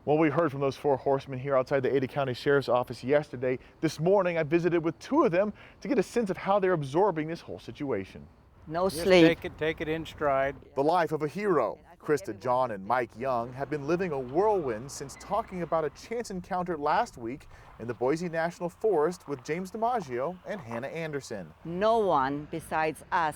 Well, we heard from those four horsemen here outside the Ada County Sheriff's Office yesterday. This morning, I visited with two of them to get a sense of how they're absorbing this whole situation. No sleep. Take it in stride. The life of a hero. Krista John and Mike Young have been living a whirlwind since talking about a chance encounter last week in the Boise National Forest with James DiMaggio and Hannah Anderson. No one besides us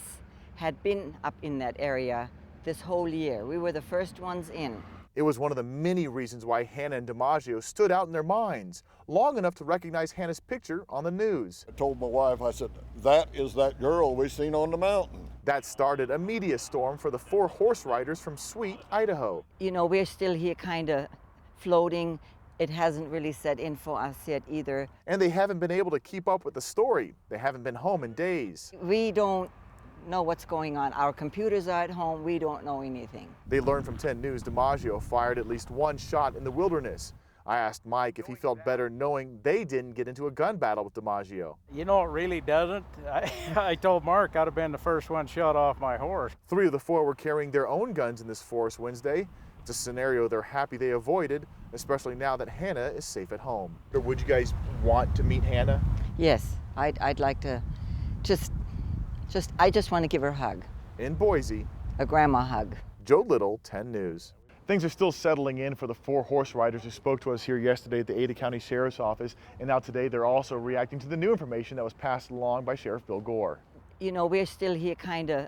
had been up in that area this whole year. We were the first ones in. It was one of the many reasons why Hannah and DiMaggio stood out in their minds, long enough to recognize Hannah's picture on the news. I told my wife, I said, that is that girl we seen on the mountain. That started a media storm for the four horse riders from Sweet, Idaho. You know, we're still here kind of floating. It hasn't really set in for us yet either. And they haven't been able to keep up with the story. They haven't been home in days. We don't know what's going on. Our computers are at home. We don't know anything. They learned from 10 News DiMaggio fired at least one shot in the wilderness. I asked Mike if he felt better knowing they didn't get into a gun battle with DiMaggio. You know, it really doesn't. I told Mark I'd have been the first one shot off my horse. 3 of the 4 were carrying their own guns in this forest Wednesday. It's a scenario they're happy they avoided, especially now that Hannah is safe at home. Would you guys want to meet Hannah? Yes, I'd like to I just want to give her a hug. In Boise, A grandma hug. Joe Little, 10 News. Things are still settling in for the 4 horse riders who spoke to us here yesterday at the Ada County Sheriff's Office, and now today they're also reacting to the new information that was passed along by Sheriff Bill Gore. You know, we're still here kind of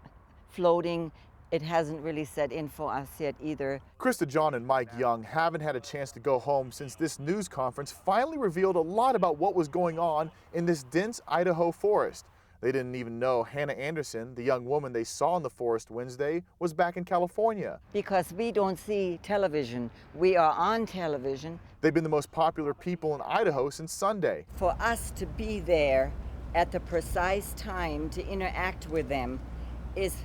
floating. It hasn't really set in for us yet either. Krista John and Mike Young haven't had a chance to go home since this news conference finally revealed a lot about what was going on in this dense Idaho forest. They didn't even know Hannah Anderson, the young woman they saw in the forest Wednesday, was back in California. Because we don't see television. We are on television. They've been the most popular people in Idaho since Sunday. For us to be there at the precise time to interact with them is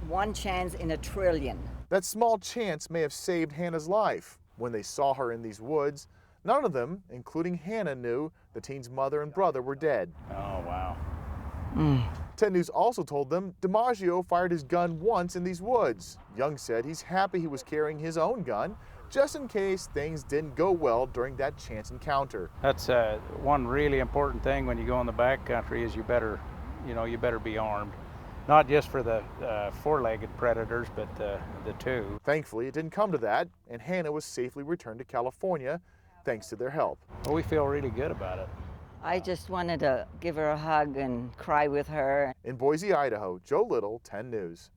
one chance in a trillion. That small chance may have saved Hannah's life. When they saw her in these woods, none of them, including Hannah, knew the teen's mother and brother were dead. Oh, wow. 10 News also told them DiMaggio fired his gun once in these woods. Young said he's happy he was carrying his own gun, just in case things didn't go well during that chance encounter. That's one really important thing when you go in the backcountry is you better be armed. Not just for the 4-legged predators, but the 2. Thankfully, it didn't come to that, and Hannah was safely returned to California thanks to their help. Well, we feel really good about it. I just wanted to give her a hug and cry with her. In Boise, Idaho, Joe Little, 10 News.